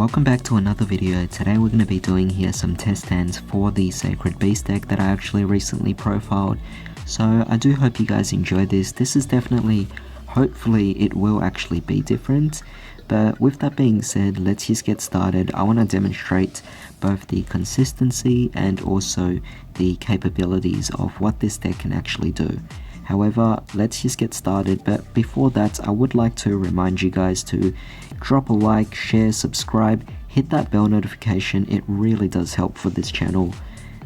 welcome back to another video. Today we're going to be doing here some test hands for the Sacred Beast deck that I actually recently profiled. So I do hope you guys enjoy this. This is definitely, hopefully it will actually be different. But with that being said, let's just get started. I want to demonstrate both the consistency and also the capabilities of what this deck can actually do. However, let's just get started, but before that I would like to remind you guys to drop a like, share, subscribe, hit that bell notification. It really does help for this channel.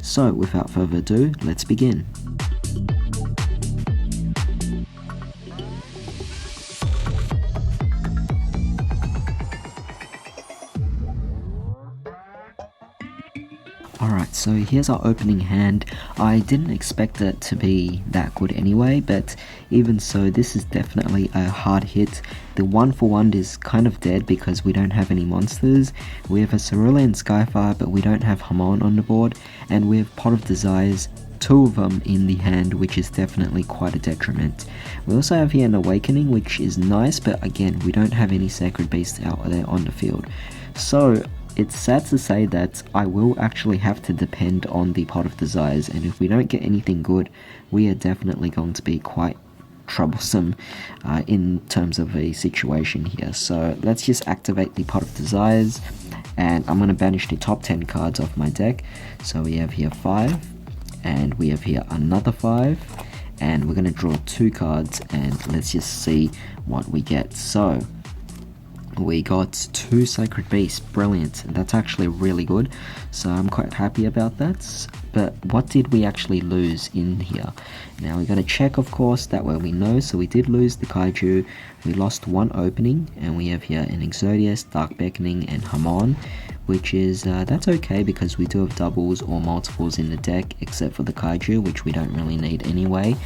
So without further ado, let's begin. Alright, so here's our opening hand. I didn't expect it to be that good anyway, but even so, this is definitely a hard hit. The 1-for-1 is kind of dead because we don't have any monsters. We have a Cerulean Skyfire, but we don't have Hamon on the board, and we have Pot of Desires, 2 of them in the hand, which is definitely quite a detriment. We also have here an Awakening, which is nice, but again, we don't have any Sacred Beasts out there on the field. So it's sad to say that I will actually have to depend on the Pot of Desires, and if we don't get anything good, we are definitely going to be quite troublesome in terms of a situation here. So let's just activate the Pot of Desires, and I'm going to banish the top 10 cards off my deck. So we have here 5, and we have here another 5, and we're going to draw 2 cards, and let's just see what we get. So we got 2 Sacred Beasts, brilliant. That's actually really good, so I'm quite happy about that. But what did we actually lose in here? Now we're going to check, of course, that way we know. So we did lose the Kaiju, we lost 1 opening, and we have here an Exodius, Dark Beckoning, and Hamon, which is, that's okay because we do have doubles or multiples in the deck, except for the Kaiju, which we don't really need anyway.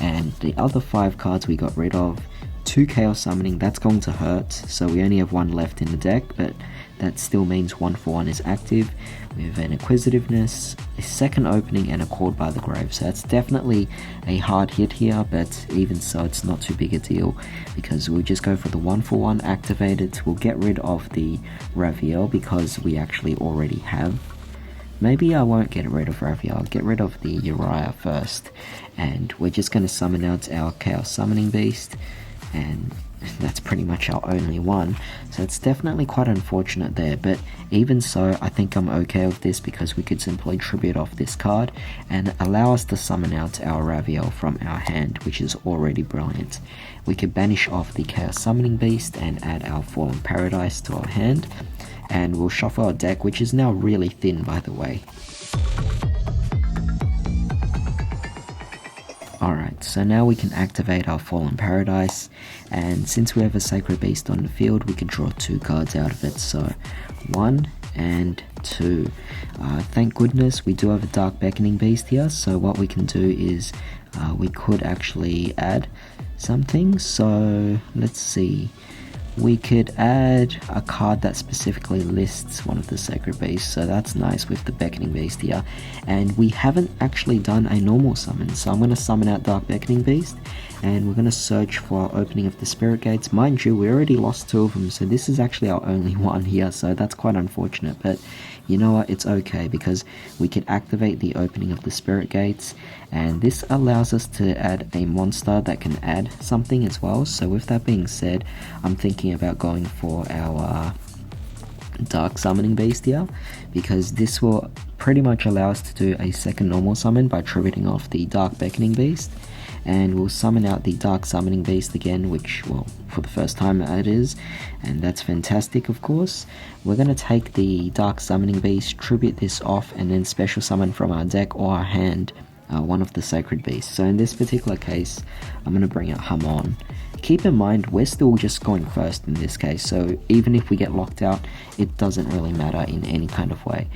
And the other 5 cards we got rid of. 2 Chaos Summoning, that's going to hurt, so we only have 1 left in the deck, but that still means 1-for-1 is active. We have an Inquisitiveness, a second opening, and a Called by the Grave, so that's definitely a hard hit here, but even so, it's not too big a deal, because we'll just go for the 1-for-1 activated. We'll get rid of the Raviel, because we actually already have. Maybe I won't get rid of Raviel, I'll get rid of the Uriah first, and we're just going to summon out our Chaos Summoning Beast, and that's pretty much our only one, so it's definitely quite unfortunate there. But even so, I think I'm okay with this because we could simply tribute off this card and allow us to summon out our Raviel from our hand, which is already brilliant. We could banish off the Chaos Summoning Beast and add our Fallen Paradise to our hand, and we'll shuffle our deck, which is now really thin, by the way. Alright, so now we can activate our Fallen Paradise, and since we have a Sacred Beast on the field, we can draw 2 cards out of it, so 1 and 2. Thank goodness we do have a Dark Beckoning Beast here, so what we can do is we could actually add something. So let's see, we could add a card that specifically lists one of the Sacred Beasts, so that's nice with the Beckoning Beast here. And we haven't actually done a normal summon, so I'm going to summon out Dark Beckoning Beast, and we're going to search for opening of the Spirit Gates. Mind you, we already lost 2 of them, so this is actually our only one here, so that's quite unfortunate, but you know what, it's okay because we can activate the opening of the Spirit Gates, and this allows us to add a monster that can add something as well. So with that being said, I'm thinking about going for our Dark Summoning Beast here, because this will pretty much allow us to do a second normal summon by tributing off the Dark Beckoning Beast, and we'll summon out the Dark Summoning Beast again, which, well, for the first time it is, and that's fantastic. Of course, we're going to take the Dark Summoning Beast, tribute this off, and then special summon from our deck or our hand one of the Sacred Beasts. So in this particular case, I'm going to bring out Hamon. Keep in mind, we're still just going first in this case, so even if we get locked out, it doesn't really matter in any kind of way.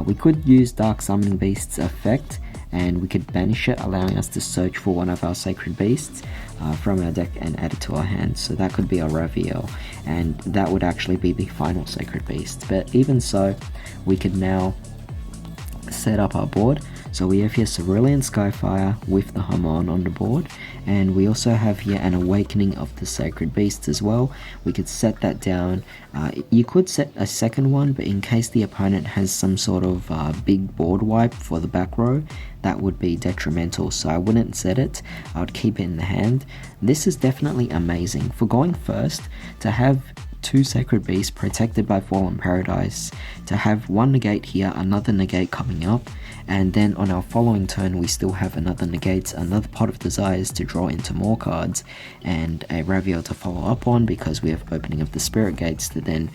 We could use Dark Summoning Beast's effect, and we could banish it, allowing us to search for one of our Sacred Beasts from our deck and add it to our hand. So that could be our Raviel, and that would actually be the final Sacred Beast. But even so, we could now set up our board. So we have here Cerulean Skyfire with the Hamon on the board, and we also have here an Awakening of the Sacred Beasts as well. We could set that down. You could set a second one, but in case the opponent has some sort of big board wipe for the back row, that would be detrimental, so I wouldn't set it. I would keep it in the hand. This is definitely amazing. For going first, to have 2 Sacred Beasts protected by Fallen Paradise, to have 1 negate here, another negate coming up, and then on our following turn we still have another negate, another Pot of Desires to draw into more cards, and a Ravio to follow up on because we have Opening of the Spirit Gates to then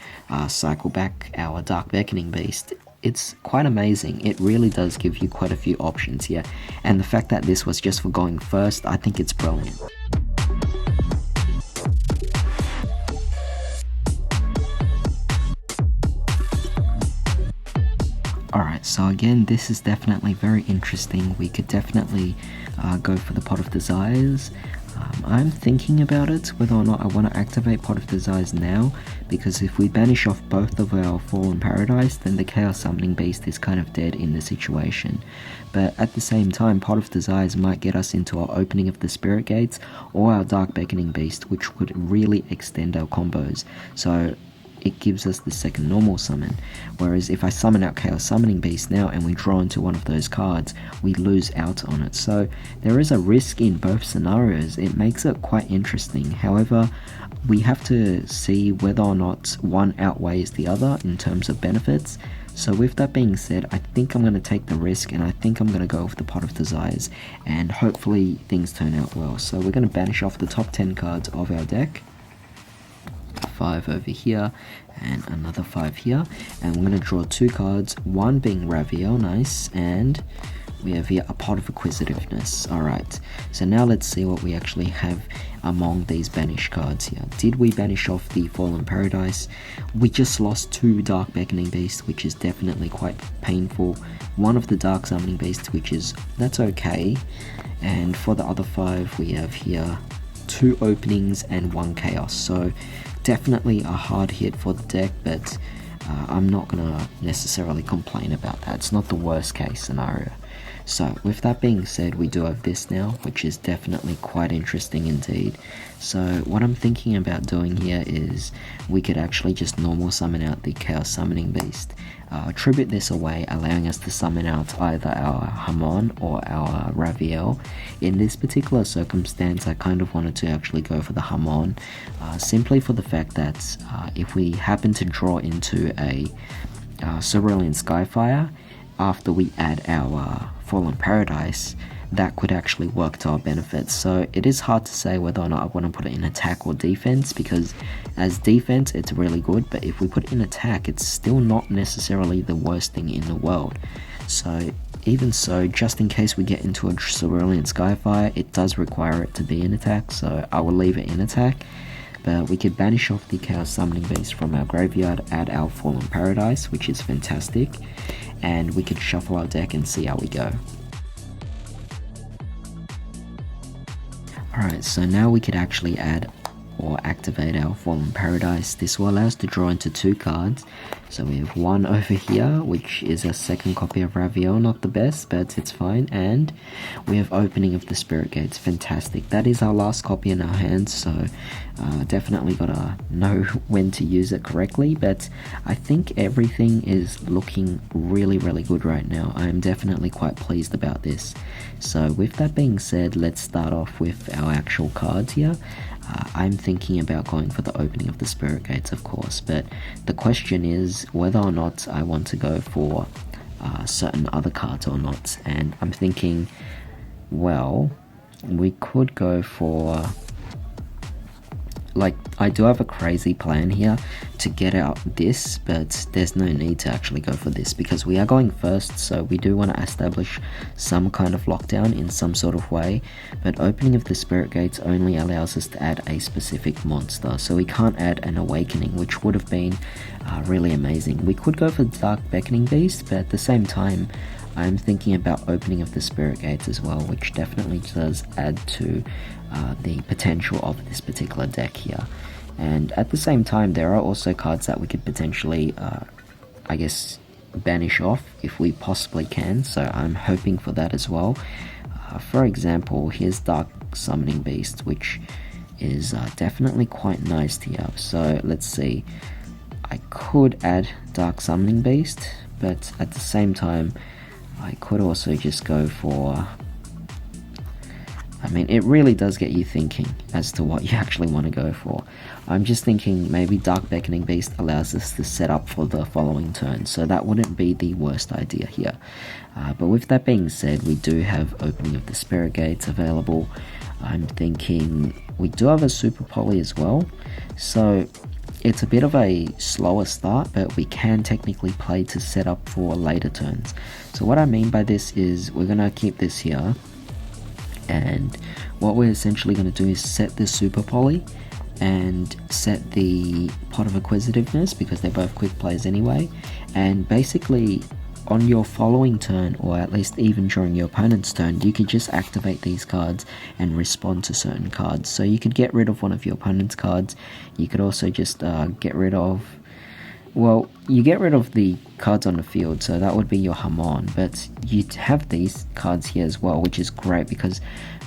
cycle back our Dark Beckoning Beast. It's quite amazing. It really does give you quite a few options here, and the fact that this was just for going first, I think it's brilliant. Alright, so again, this is definitely very interesting. We could definitely go for the Pot of Desires. I'm thinking about it, whether or not I want to activate Pot of Desires now, because if we banish off both of our Fallen Paradise, then the Chaos Summoning Beast is kind of dead in the situation. But at the same time, Pot of Desires might get us into our Opening of the Spirit Gates or our Dark Beckoning Beast, which would really extend our combos. So it gives us the second normal summon, whereas if I summon out Chaos Summoning Beast now and we draw into one of those cards, we lose out on it. So there is a risk in both scenarios. It makes it quite interesting. However, we have to see whether or not one outweighs the other in terms of benefits. So with that being said, I think I'm going to take the risk, and I think I'm going to go with the Pot of Desires, and hopefully things turn out well. So we're going to banish off the top 10 cards of our deck. 5 over here and another 5 here, and we're going to draw 2 cards, one being Ravio, nice, and we have here a Pot of Acquisitiveness. Alright, so now let's see what we actually have among these banished cards here. Did we banish off the Fallen Paradise? We just lost 2 Dark Beckoning Beasts, which is definitely quite painful. One of the Dark Summoning Beasts, which is, that's okay, and for the other 5 we have here 2 openings and 1 chaos, so definitely a hard hit for the deck, but I'm not gonna necessarily complain about that. It's not the worst case scenario. So with that being said, we do have this now, which is definitely quite interesting indeed. So what I'm thinking about doing here is we could actually just normal summon out the Chaos Summoning Beast, tribute this away, allowing us to summon out either our Hamon or our Raviel. In this particular circumstance, I kind of wanted to actually go for the Hamon, simply for the fact that if we happen to draw into a Cerulean Skyfire after we add our Fallen Paradise, that could actually work to our benefit. So it is hard to say whether or not I want to put it in attack or defense, because as defense it's really good, but if we put it in attack, it's still not necessarily the worst thing in the world. So even so, just in case we get into a Cerulean Skyfire, it does require it to be in attack, so I will leave it in attack. But we could banish off the Chaos Summoning Beast from our graveyard, add our Fallen Paradise, which is fantastic, and we could shuffle our deck and see how we go. Alright, so now we could actually add or activate our Fallen Paradise. This will allow us to draw into 2 cards. So we have one over here, which is a second copy of Ravio, not the best, but it's fine. And we have Opening of the Spirit Gates, fantastic. That is our last copy in our hands, so definitely gotta know when to use it correctly. But I think everything is looking really, really good right now. I am definitely quite pleased about this. So with that being said, let's start off with our actual cards here. I'm thinking about going for the Opening of the Spirit Gates, of course, but the question is whether or not I want to go for certain other cards or not. And I'm thinking, well, we could go for, like, I do have a crazy plan here to get out this, but there's no need to actually go for this because we are going first, so we do want to establish some kind of lockdown in some sort of way. But Opening of the Spirit Gates only allows us to add a specific monster, so we can't add an Awakening, which would have been really amazing. We could go for Dark Beckoning Beast, but at the same time I'm thinking about Opening of the Spirit Gates as well, which definitely does add to the potential of this particular deck here. And at the same time, there are also cards that we could potentially, I guess, banish off if we possibly can, so I'm hoping for that as well. For example, here's Dark Summoning Beast, which is definitely quite nice here. So let's see, I could add Dark Summoning Beast, but at the same time I could also just go for, I mean, it really does get you thinking as to what you actually want to go for. I'm just thinking maybe Dark Beckoning Beast allows us to set up for the following turn, so that wouldn't be the worst idea here. But with that being said, we do have Opening of the Spirit Gates available. I'm thinking we do have a Super Poly as well, so it's a bit of a slower start, but we can technically play to set up for later turns. So what I mean by this is we're going to keep this here, and what we're essentially going to do is set the Super Poly and set the Pot of Acquisitiveness, because they're both quick plays anyway, and basically on your following turn, or at least even during your opponent's turn, you could just activate these cards and respond to certain cards. So you could get rid of one of your opponent's cards. You could also just get rid of, well, you get rid of the cards on the field, so that would be your Hamon, but you have these cards here as well, which is great because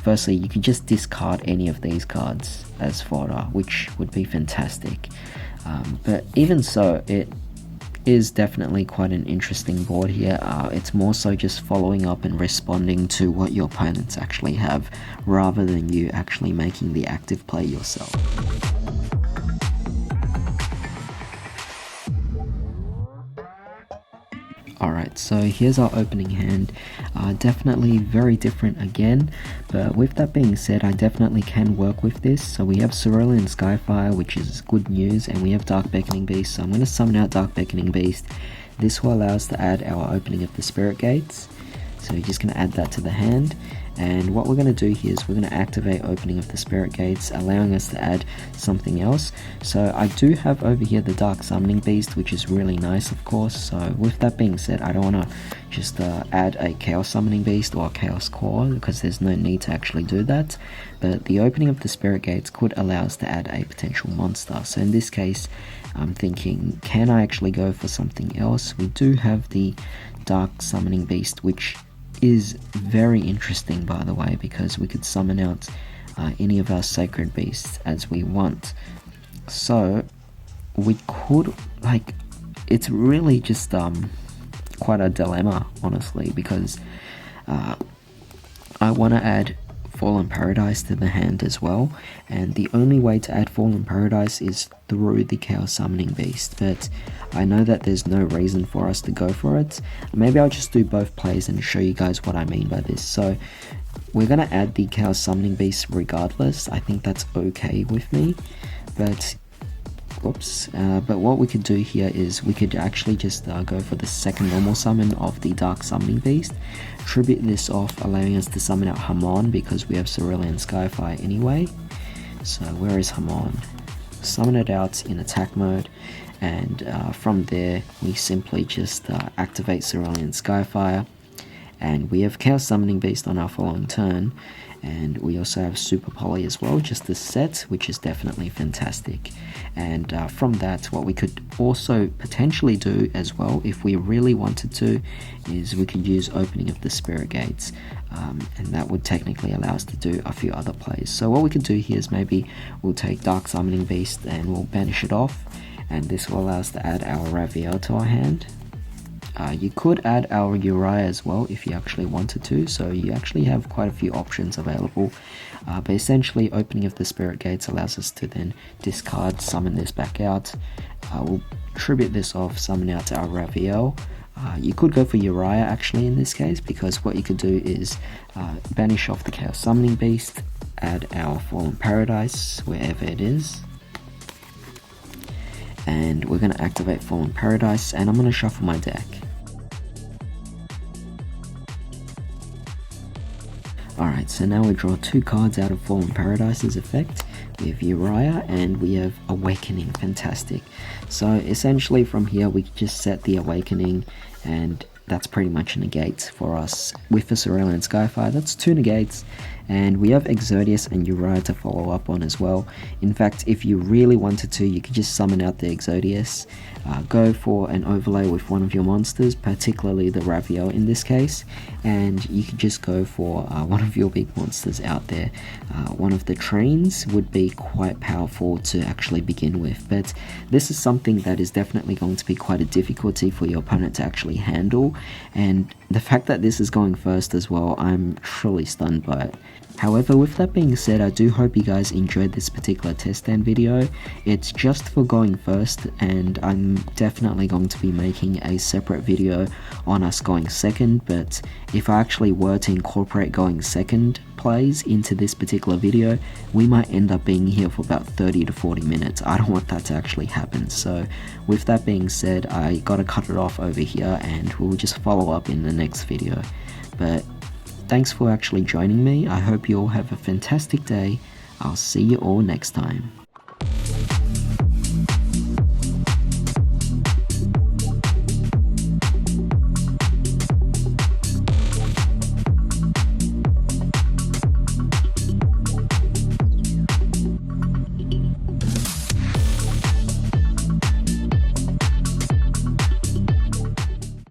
firstly you could just discard any of these cards as fodder, which would be fantastic. But even so, it is definitely quite an interesting board here. It's more so just following up and responding to what your opponents actually have, rather than you actually making the active play yourself. Alright, so here's our opening hand. Definitely very different again, but with that being said, I definitely can work with this. So we have Cerulean Skyfire, which is good news, and we have Dark Beckoning Beast, so I'm going to summon out Dark Beckoning Beast. This will allow us to add our Opening of the Spirit Gates, so we're just going to add that to the hand. And what we're going to do here is we're going to activate Opening of the Spirit Gates, allowing us to add something else. So I do have over here the Dark Summoning Beast, which is really nice, of course. So with that being said, I don't want to just add a Chaos Summoning Beast or a Chaos Core, because there's no need to actually do that. But the Opening of the Spirit Gates could allow us to add a potential monster. So in this case, I'm thinking, can I actually go for something else? We do have the Dark Summoning Beast, which is very interesting, by the way, because we could summon out any of our sacred beasts as we want. So we could, like, it's really just quite a dilemma, honestly, because I want to add Fallen Paradise to the hand as well, and the only way to add Fallen Paradise is through the Chaos Summoning Beast, but I know that there's no reason for us to go for it. Maybe I'll just do both plays and show you guys what I mean by this. So we're going to add the Chaos Summoning Beast regardless. I think that's okay with me, but but what we could do here is we could actually just go for the second normal summon of the Dark Summoning Beast, tribute this off, allowing us to summon out Hamon because we have Cerulean Skyfire anyway. So where is Hamon? Summon it out in attack mode, and from there we simply just activate Cerulean Skyfire, and we have Chaos Summoning Beast on our following turn, and we also have Super Poly as well, just the set, which is definitely fantastic. And from that, what we could also potentially do as well, if we really wanted to, is we could use Opening of the Spirit Gates, and that would technically allow us to do a few other plays. So what we could do here is maybe we'll take Dark Summoning Beast and we'll banish it off, and this will allow us to add our Raviel to our hand. You could add our Uriah as well if you actually wanted to, so you actually have quite a few options available. But essentially, Opening of the Spirit Gates allows us to then discard, summon this back out. We'll tribute this off, summon out our Raviel. You could go for Uriah actually in this case, because what you could do is banish off the Chaos Summoning Beast, add our Fallen Paradise wherever it is, and we're going to activate Fallen Paradise, and I'm going to shuffle my deck. Alright, so now we draw two cards out of Fallen Paradise's effect. We have Uriah and we have Awakening, fantastic. So essentially from here we can just set the Awakening, and that's pretty much a negate for us. With the Cerulean Skyfire, that's two negates, and we have Exodius and Uriah to follow up on as well. In fact, if you really wanted to, you could just summon out the Exodius, go for an overlay with one of your monsters, particularly the Raviel in this case, and you could just go for one of your big monsters out there. One of the trains would be quite powerful to actually begin with, but this is something that is definitely going to be quite a difficulty for your opponent to actually handle, and the fact that this is going first as well, I'm truly stunned by it. However, with that being said, I do hope you guys enjoyed this particular test stand video. It's just for going first, and I'm definitely going to be making a separate video on us going second, but if I actually were to incorporate going second plays into this particular video, we might end up being here for about 30 to 40 minutes. I don't want that to actually happen. So with that being said, I gotta cut it off over here and we'll just follow up in the next video. But thanks for actually joining me. I hope you all have a fantastic day. I'll see you all next time.